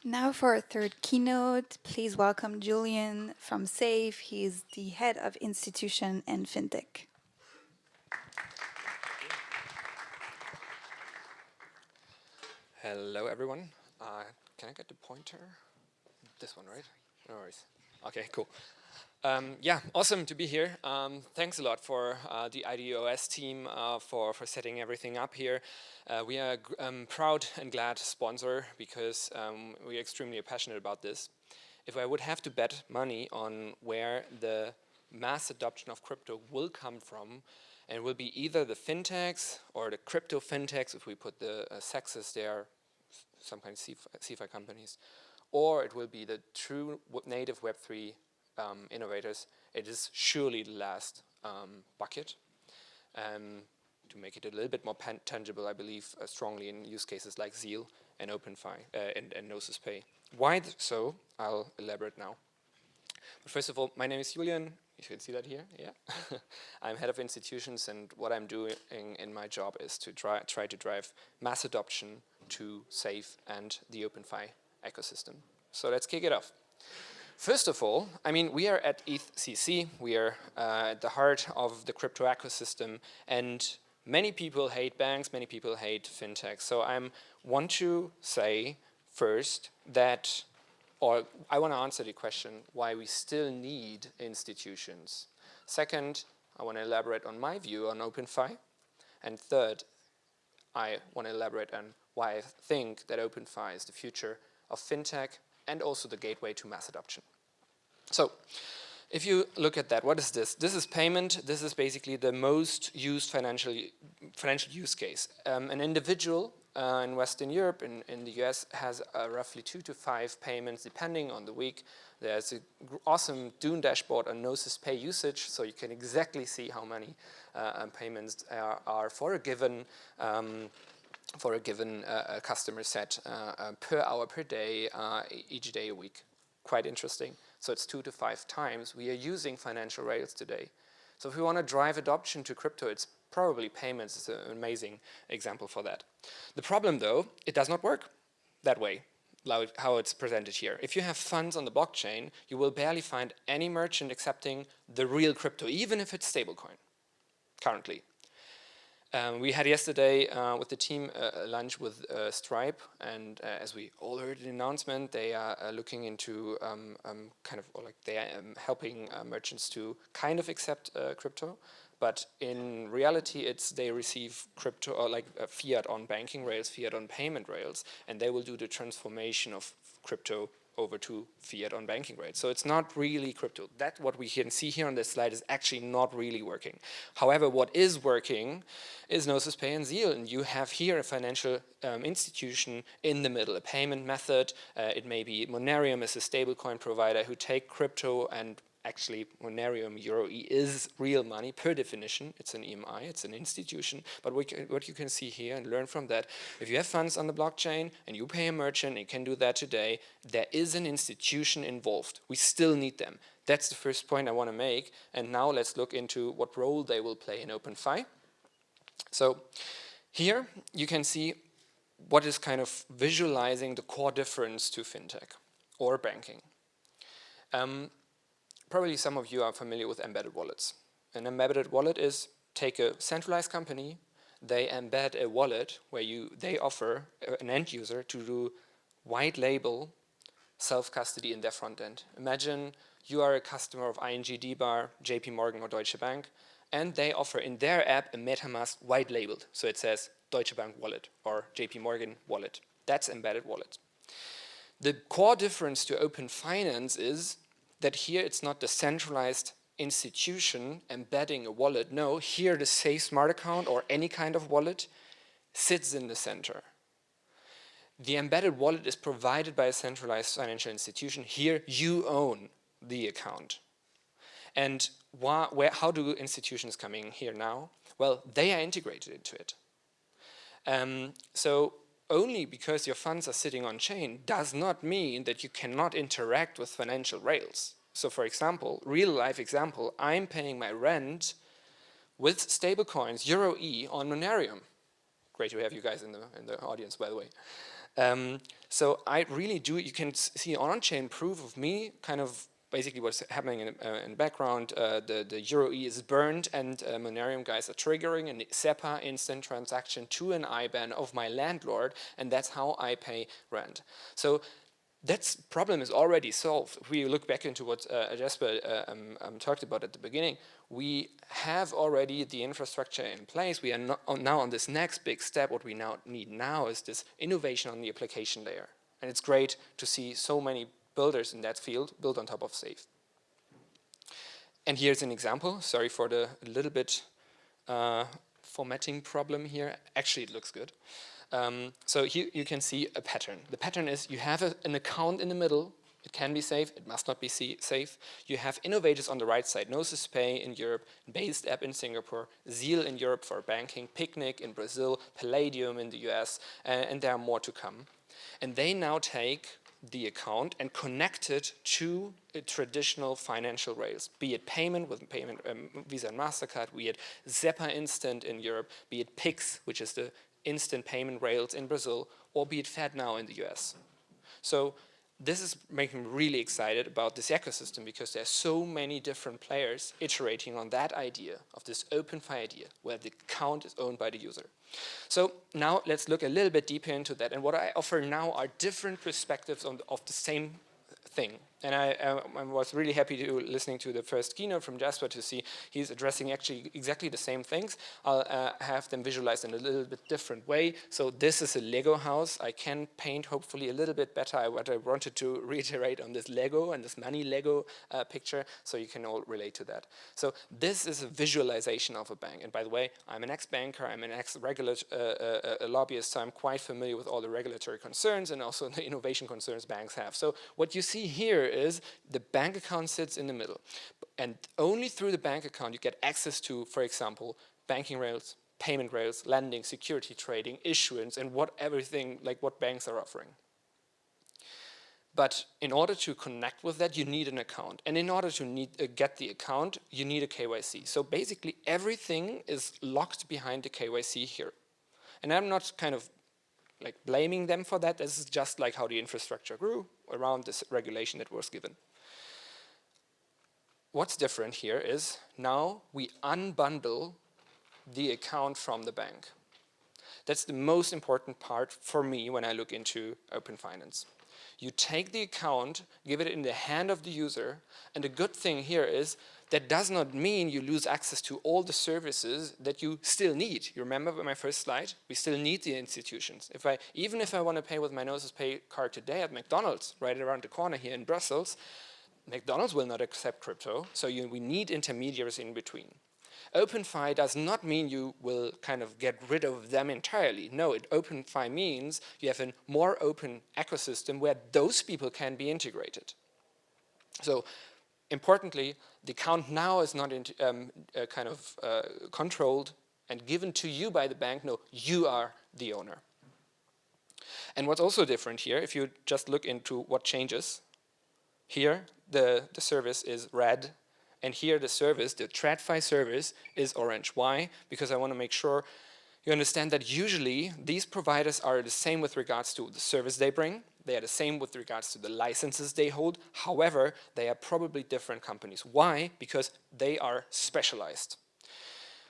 Now for our third keynote, please welcome Julian from SAFE. He's the head of institution and fintech. Hello, everyone. Can I get the pointer? This one, right? No worries. Okay, cool. Yeah, awesome to be here. Thanks a lot for the IDOS team for setting everything up here. We are proud and glad sponsor because we're extremely passionate about this. If I would have to bet money on where the mass adoption of crypto will come from, and it will be either the fintechs or the crypto fintechs, if we put the sexes there, some kind of CeFi companies, or it will be the true native Web3 innovators. It is surely the last bucket. To make it a little bit more tangible, I believe strongly in use cases like Zeal and OpenFi and Gnosis Pay. Why so? I'll elaborate now. But first of all, my name is Julian. You can see that here, yeah. I'm head of institutions, and what I'm doing in my job is to try to drive mass adoption to SAFE and the OpenFi ecosystem. So let's kick it off. First of all, I mean, we are at ETHCC. We are at the heart of the crypto ecosystem, and many people hate banks, many people hate fintech. So I want to say first that, or I want to answer the question why we still need institutions. Second, I want to elaborate on my view on OpenFi. And third, I want to elaborate on why I think that OpenFi is the future of fintech and also the gateway to mass adoption. So, if you look at that, what is this? This is payment. This is basically the most used financial use case. An individual in Western Europe, in the US, has roughly 2 to 5 payments depending on the week. There's an awesome Dune dashboard on Gnosis Pay usage, so you can exactly see how many payments are for a given customer set per hour per day, each day a week. Quite interesting. So it's 2 to 5 times we are using financial rails today. So if we want to drive adoption to crypto, it's probably payments is an amazing example for that. The problem though, it does not work that way, like how it's presented here. If you have funds on the blockchain, you will barely find any merchant accepting the real crypto, even if it's stablecoin, currently. We had yesterday with the team lunch with Stripe, and as we all heard the announcement, they are looking into they are helping merchants to kind of accept crypto, but in reality, they receive crypto or fiat on banking rails, fiat on payment rails, and they will do the transformation of crypto over to fiat on banking rates. So it's not really crypto. That what we can see here on this slide is actually not really working. However, what is working is Gnosis Pay and Zeal, and you have here a financial institution in the middle, a payment method. It may be Monerium as a stablecoin provider who take crypto, and actually Monerium EUROE is real money per definition. It's an EMI, it's an institution. But what you can see here and learn from that, if you have funds on the blockchain and you pay a merchant, you can do that today, there is an institution involved. We still need them. That's the first point I want to make. And now let's look into what role they will play in OpenFi. So here you can see what is kind of visualizing the core difference to fintech or banking. Probably some of you are familiar with embedded wallets. An embedded wallet is, take a centralized company, they embed a wallet where they offer an end user to do white label self-custody in their front end. Imagine you are a customer of ING DBAR, JP Morgan or Deutsche Bank, and they offer in their app a MetaMask white labeled. So it says Deutsche Bank wallet or JP Morgan wallet. That's embedded wallet. The core difference to open finance is that here it's not the centralized institution embedding a wallet. No, here the Safe Smart Account or any kind of wallet sits in the center. The embedded wallet is provided by a centralized financial institution. Here you own the account. And how do institutions come in here now? Well, they are integrated into it. So only because your funds are sitting on chain does not mean that you cannot interact with financial rails. So for example, real life example, I'm paying my rent with stablecoins, EUROE on Monerium. Great to have you guys in the audience, by the way. So I really do, you can see on-chain proof of me, kind of basically what's happening in the background. The Euro E is burned, and Monerium guys are triggering a SEPA instant transaction to an IBAN of my landlord, and that's how I pay rent. So that problem is already solved. If we look back into what Jasper talked about at the beginning, we have already the infrastructure in place. We are now on this next big step. What we now need now is this innovation on the application layer. And it's great to see so many builders in that field built on top of Safe. And here's an example. Sorry for the little bit formatting problem here. Actually, it looks good. So here you can see a pattern. The pattern is you have an account in the middle. It can be safe. It must not be safe. You have innovators on the right side. Gnosis Pay in Europe, Based App in Singapore, Zeal in Europe for banking, Picnic in Brazil, Palladium in the US, and there are more to come. And they now take the account and connect it to a traditional financial rails, be it payment with Visa and MasterCard, be it SEPA Instant in Europe, be it PIX, which is the instant payment rails in Brazil, or be it FedNow in the US. So this is making me really excited about this ecosystem because there's so many different players iterating on that idea of this OpenFi idea where the account is owned by the user. So now let's look a little bit deeper into that. And what I offer now are different perspectives of the same thing. And I was really happy to listening to the first keynote from Jasper to see he's addressing actually exactly the same things. I'll have them visualized in a little bit different way. So this is a Lego house. I can paint hopefully a little bit better what I wanted to reiterate on this Lego and this money Lego picture, so you can all relate to that. So this is a visualization of a bank. And by the way, I'm an ex-banker, I'm an ex-lobbyist, so I'm quite familiar with all the regulatory concerns and also the innovation concerns banks have. So what you see here is the bank account sits in the middle. And only through the bank account you get access to, for example, banking rails, payment rails, lending, security trading, issuance, and everything like what banks are offering. But in order to connect with that, you need an account. And in order to get the account, you need a KYC. So basically everything is locked behind the KYC here. And I'm not kind of like blaming them for that. This is just like how the infrastructure grew around this regulation that was given. What's different here is now we unbundle the account from the bank. That's the most important part for me when I look into open finance. You take the account, give it in the hand of the user, and the good thing here is that does not mean you lose access to all the services that you still need. You remember my first slide? We still need the institutions. Even if I want to pay with my Gnosis Pay card today at McDonald's, right around the corner here in Brussels, McDonald's will not accept crypto, so we need intermediaries in between. OpenFi does not mean you will kind of get rid of them entirely. No, OpenFi means you have a more open ecosystem where those people can be integrated. So importantly, the account now is not controlled and given to you by the bank. No, you are the owner. And what's also different here, if you just look into what changes, here the service is red, and here the service, the TradFi service, is orange. Why? Because I want to make sure you understand that usually these providers are the same with regards to the service they bring. They are the same with regards to the licenses they hold. However, they are probably different companies. Why? Because they are specialized.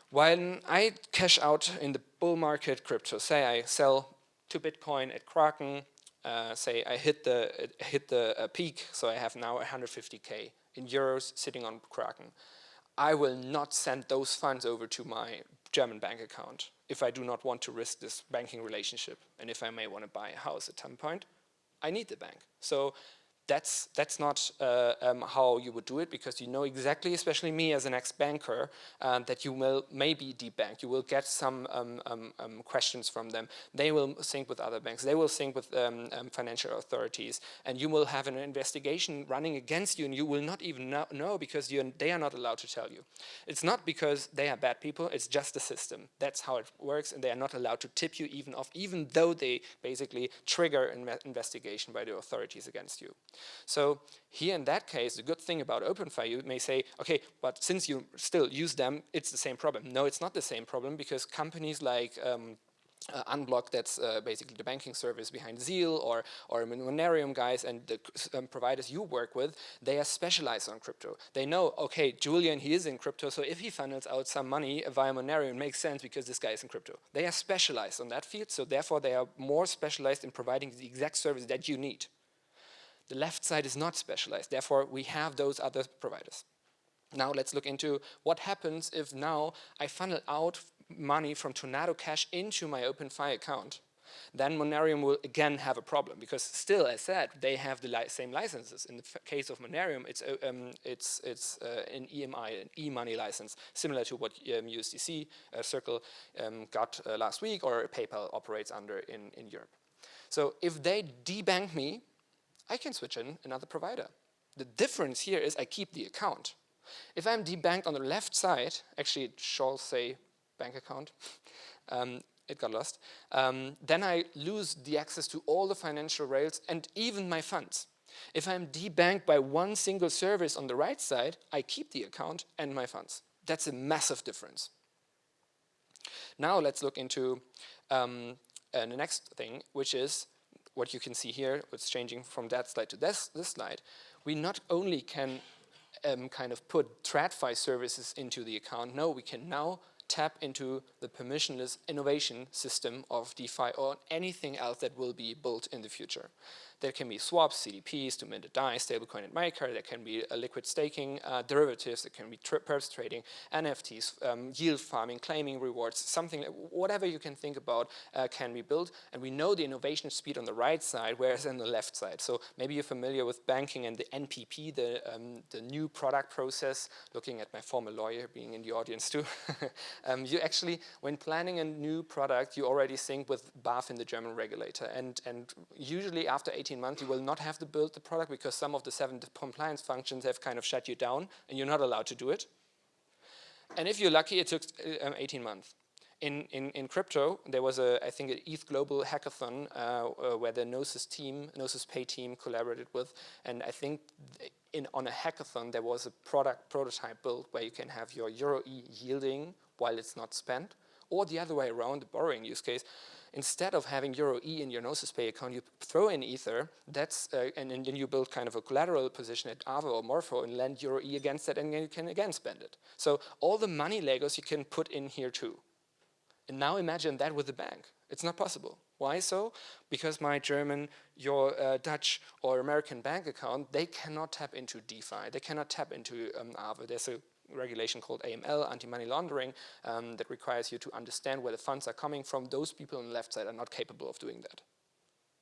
When I cash out in the bull market crypto, say I sell to Bitcoin at Kraken, say I hit the peak, so I have now 150K in euros sitting on Kraken. I will not send those funds over to my German bank account if I do not want to risk this banking relationship, and if I may want to buy a house at some point. I need the bank. So that's not how you would do it, because you know exactly, especially me as an ex-banker, that you will maybe debank. You will get some questions from them. They will sync with other banks. They will sync with financial authorities, and you will have an investigation running against you, and you will not even know because they are not allowed to tell you. It's not because they are bad people. It's just the system. That's how it works, and they are not allowed to tip you even off, even though they basically trigger an investigation by the authorities against you. So here in that case, the good thing about OpenFi, you may say, okay, but since you still use them, it's the same problem. No, it's not the same problem, because companies like Unblock, that's basically the banking service behind Zeal, or Monerium guys, and the providers you work with, they are specialized on crypto. They know, okay, Julian, he is in crypto, so if he funnels out some money via Monerium, it makes sense because this guy is in crypto. They are specialized on that field, so therefore they are more specialized in providing the exact service that you need. The left side is not specialized, therefore we have those other providers. Now let's look into what happens if now I funnel out money from Tornado Cash into my OpenFi account. Then Monerium will again have a problem, because still, as said, they have the same licenses. In the case of Monerium, it's an EMI, an e-money license, similar to what USDC Circle got last week, or PayPal operates under in Europe. So if they debank me, I can switch in another provider. The difference here is I keep the account. If I'm debanked on the left side, actually it shall say bank account, it got lost, then I lose the access to all the financial rails and even my funds. If I'm debanked by one single service on the right side, I keep the account and my funds. That's a massive difference. Now let's look into the next thing, which is what you can see here. It's changing from that slide to this slide. We not only can kind of put TradFi services into the account. No, we can now tap into the permissionless innovation system of DeFi or anything else that will be built in the future. There can be swaps, CDPs to mint a DAI, stablecoin and MyCard. There can be liquid staking, derivatives. There can be perps trading, NFTs, yield farming, claiming rewards, something, whatever you can think about can be built. And we know the innovation speed on the right side, whereas on the left side. So maybe you're familiar with banking and the NPP, the new product process. Looking at my former lawyer being in the audience too. You actually, when planning a new product, you already sync with BaFin, the German regulator. And usually after 18 months, you will not have to build the product because some of the 7 compliance functions have kind of shut you down and you're not allowed to do it. And if you're lucky, it took 18 months. In crypto, there was I think, an ETH Global hackathon where the Gnosis Pay team collaborated with, and I think on a hackathon there was a prototype built where you can have your EUR-E yielding while it's not spent, or the other way around, the borrowing use case. Instead of having EUR-E in your Gnosis Pay account, you throw in Ether, and then you build kind of a collateral position at Aave or Morpho and lend EUR-E against that, and then you can again spend it. So all the money Legos you can put in here too. And now imagine that with the bank. It's not possible. Why so? Because my German, your Dutch or American bank account, they cannot tap into DeFi. They cannot tap into Aave. There's a regulation called AML, anti-money laundering, that requires you to understand where the funds are coming from. Those people on the left side are not capable of doing that.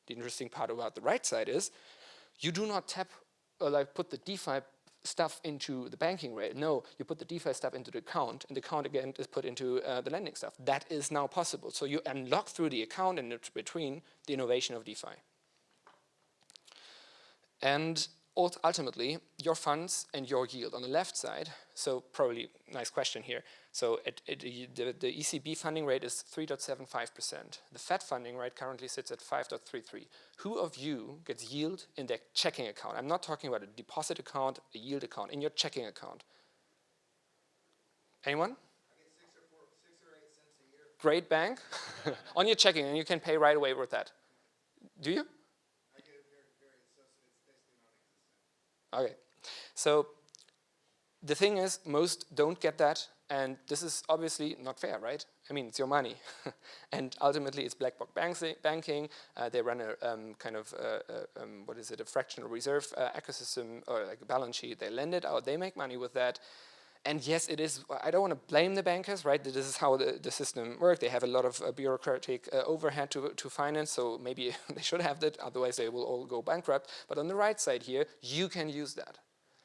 The interesting part about the right side is you do not tap or like put the DeFi stuff into the banking rail. No, you put the DeFi stuff into the account, and the account again is put into the lending stuff. That is now possible. So you unlock through the account and in between the innovation of DeFi. And ultimately, your funds and your yield on the left side, so probably nice question here. So the ECB funding rate is 3.75%. The Fed funding rate currently sits at 5.33. Who of you gets yield in their checking account? I'm not talking about a deposit account, a yield account, in your checking account. Anyone? I get 6 or 8 cents a year. Great bank. On your checking, and you can pay right away with that. Do you? I get it very so it's basically non-existent. Okay, so the thing is, most don't get that, and this is obviously not fair, right? I mean, it's your money, and ultimately it's black box banking. They run a kind of a fractional reserve ecosystem or like a balance sheet. They lend it out. They make money with that. And yes, it is. I don't want to blame the bankers, right? This is how the system works. They have a lot of bureaucratic overhead to finance, so maybe they should have that. Otherwise, they will all go bankrupt. But on the right side here, you can use that.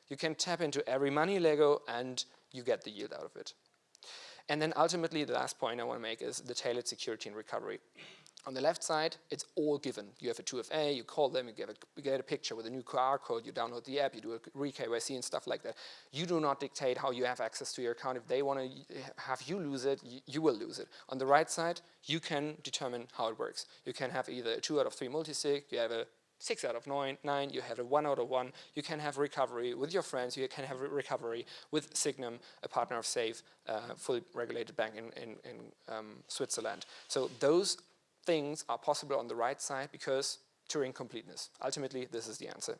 You can tap into every money Lego, and you get the yield out of it. And then ultimately, the last point I want to make is the tailored security and recovery. On the left side, it's all given. You have a 2FA, you call them, you get a picture with a new QR code, you download the app, you do a re-KYC and stuff like that. You do not dictate how you have access to your account. If they want to have you lose it, you will lose it. On the right side, you can determine how it works. You can have either a 2 out of 3 multisig, you have a 6 out of 9, you have a 1 out of 1. You can have recovery with your friends. You can have recovery with Signum, a partner of Safe, fully regulated bank in Switzerland. So those things are possible on the right side because Turing completeness. Ultimately, this is the answer.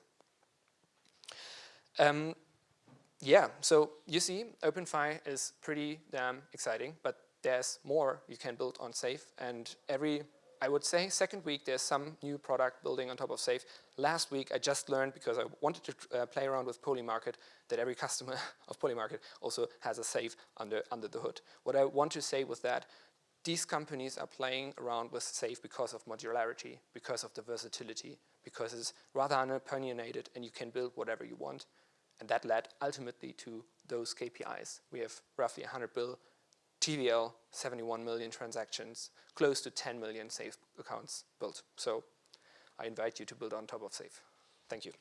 Yeah, so you see, OpenFi is pretty damn exciting, but there's more you can build on Safe, and I would say, second week, there's some new product building on top of Safe. Last week, I just learned, because I wanted to play around with Polymarket, that every customer of Polymarket also has a Safe under the hood. What I want to say with that, these companies are playing around with Safe because of modularity, because of the versatility, because it's rather unopinionated and you can build whatever you want. And that led ultimately to those KPIs. We have roughly 100 bill, TVL, 71 million transactions, close to 10 million Safe accounts built. So I invite you to build on top of Safe. Thank you.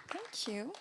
Thank you.